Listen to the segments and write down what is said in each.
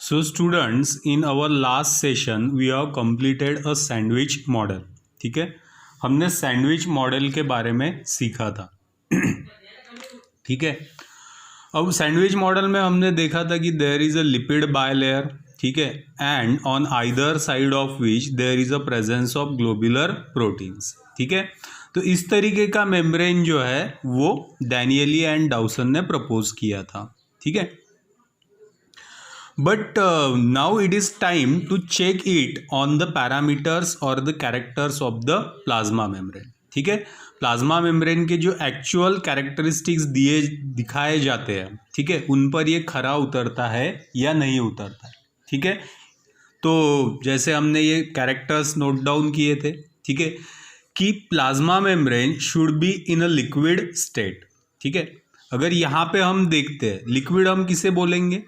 So students, in our last session we have completed a sandwich model. ठीक है, हमने sandwich model के बारे में सीखा था. ठीक है, अब सैंडविच मॉडल में हमने देखा था कि there is a lipid bilayer. ठीक है, and on either side of which there is a presence of globular proteins. ठीक है, तो इस तरीके का मेम्ब्रेन जो है वो डैनियली एंड डाउसन ने प्रपोज किया था. ठीक है, but now it is time to check it on the parameters or the characters of the plasma membrane. ठीक है, प्लाज्मा मेम्ब्रेन के जो एक्चुअल कैरेक्टरिस्टिक्स दिखाए जाते हैं, ठीक है, उन पर ये खरा उतरता है या नहीं उतरता है. ठीक है, तो जैसे हमने ये कैरेक्टर्स नोट डाउन किए थे, ठीक है, कि plasma membrane should be in a liquid state. ठीक है, अगर यहाँ पे हम देखते हैं लिक्विड हम किसे बोलेंगे?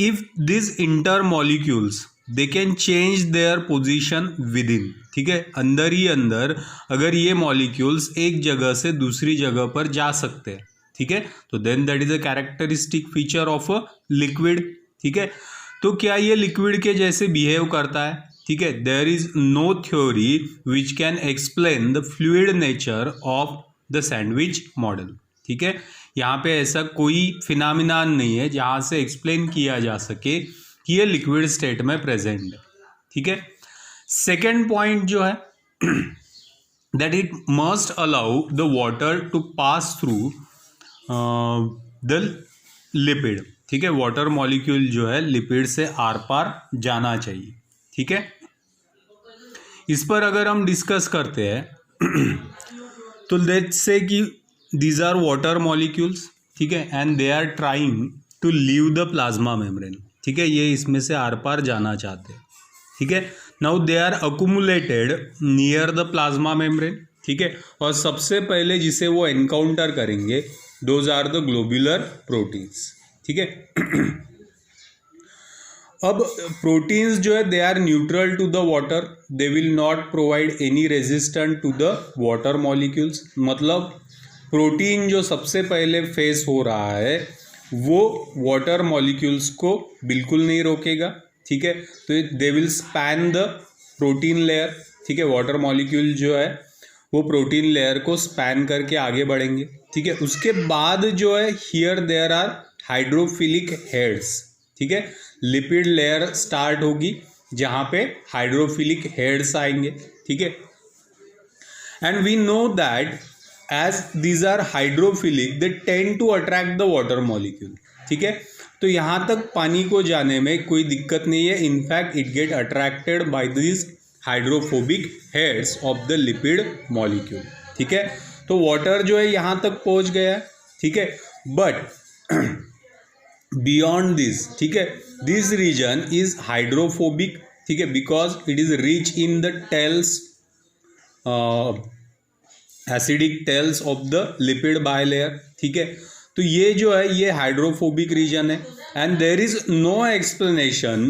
If these intermolecules they can change their position within. ठीक है, अंदर ही अंदर अगर ये मॉलिक्यूल्स एक जगह से दूसरी जगह पर जा सकते हैं, ठीक है, तो then that is a characteristic feature of a liquid. ठीक है, तो क्या ये लिक्विड के जैसे बिहेव करता है? ठीक है, there is no theory which can explain the fluid nature of the sandwich model. ठीक है, यहाँ पे ऐसा कोई फिनोमिनन नहीं है जहाँ से एक्सप्लेन किया जा सके कि ये लिक्विड स्टेट में प्रेजेंट है. ठीक है, सेकेंड पॉइंट जो है that it must allow the water to pass through the lipid. ठीक है, वाटर मॉलिक्यूल जो है लिपिड से आर पार जाना चाहिए. ठीक है, इस पर अगर हम डिस्कस करते हैं तो लेट्स से कि these are water molecules. ठीक है, and they are trying to leave the plasma membrane. ठीक है, ये इसमें से आर पार जाना चाहते हैं. ठीक है, now they are accumulated near the plasma membrane. ठीक है, और सबसे पहले जिसे वो एनकाउंटर करेंगे those are the globular proteins. ठीक है, अब प्रोटीन्स जो है they are neutral to the water, they will not provide any resistant to the water molecules. मतलब प्रोटीन जो सबसे पहले फेस हो रहा है वो वाटर मॉलिक्यूल्स को बिल्कुल नहीं रोकेगा. ठीक है, तो they will span the protein layer. ठीक है, वाटर मॉलिक्यूल जो है वो प्रोटीन लेयर को स्पैन करके आगे बढ़ेंगे. ठीक है, उसके बाद जो है here there are hydrophilic heads. ठीक है, लिपिड लेयर स्टार्ट होगी जहाँ पे हाइड्रोफिलिक हेड्स आएंगे. ठीक है, and we know that as these are hydrophilic they tend to attract the water molecule. ठीक है, तो यहाँ तक पानी को जाने में कोई दिक्कत नहीं है. In fact it get attracted by this hydrophobic heads of the lipid molecule. ठीक है, तो वाटर जो है यहाँ तक पहुँच गया. ठीक है, बट बियॉन्ड दिस, ठीक है, दिस रीजन इज हाइड्रोफोबिक. ठीक है, because it is rich in the tails acidic tails of the lipid bilayer. ठीक है, तो ये जो है ये हाइड्रोफोबिक रीजन है and there is no explanation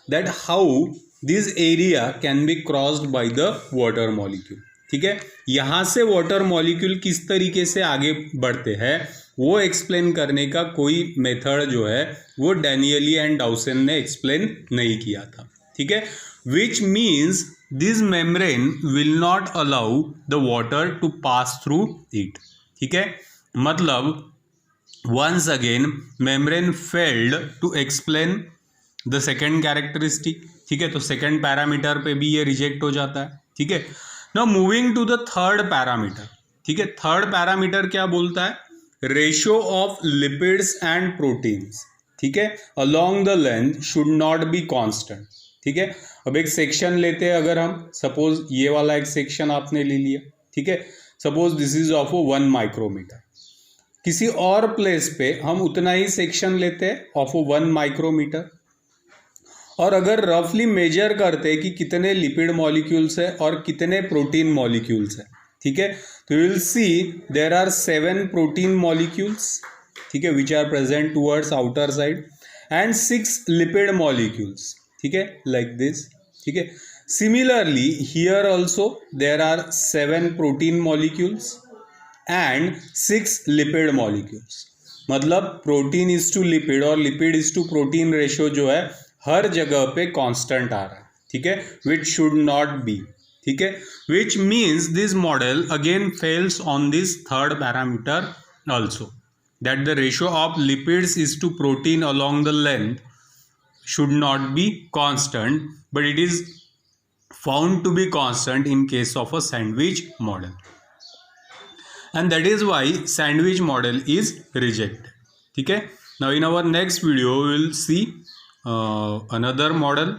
that how this area can be crossed by the water molecule. ठीक है, यहाँ से वाटर मॉलिक्यूल किस तरीके से आगे बढ़ते हैं वो एक्सप्लेन करने का कोई मेथड जो है वो डैनियली एंड डाउसन ने एक्सप्लेन नहीं किया था. ठीक है, which means this membrane will not allow the water to pass through it. ठीक है, मतलब once again membrane failed to explain the second characteristic. ठीक है, तो सेकेंड पैरामीटर पे भी ये रिजेक्ट हो जाता है. ठीक है, now moving to the third parameter. ठीक है, थर्ड पैरामीटर क्या बोलता है? Ratio of lipids and proteins. ठीक है, along the length should not be constant. ठीक है, अब एक सेक्शन लेते हैं अगर हम, सपोज ये वाला एक सेक्शन आपने ले लिया. ठीक है, suppose this is of 1 micrometer. किसी और प्लेस पे हम उतना ही सेक्शन लेते हैं ऑफ 1 माइक्रोमीटर और अगर रफली मेजर करते हैं कि कितने लिपिड मॉलिक्यूल्स है और कितने प्रोटीन मॉलिक्यूल्स है. ठीक है, तो will see there are 7 protein molecules. ठीक है, which are present towards outer side and 6 lipid molecules. ठीक है, लाइक दिस. ठीक है, similarly here also there are 7 protein molecules and 6 lipid molecules. मतलब प्रोटीन इज टू लिपिड और lipid is to protein ratio जो है हर जगह पे कांस्टेंट आ रहा है, ठीक है, विच शुड नॉट बी, ठीक है, which means this model again fails on this third parameter also, that the ratio of lipids is to protein along the length should not be constant, but it is found to be constant in case of a sandwich model, and that is why sandwich model is rejected. ठीक है, now in our next video we will see another model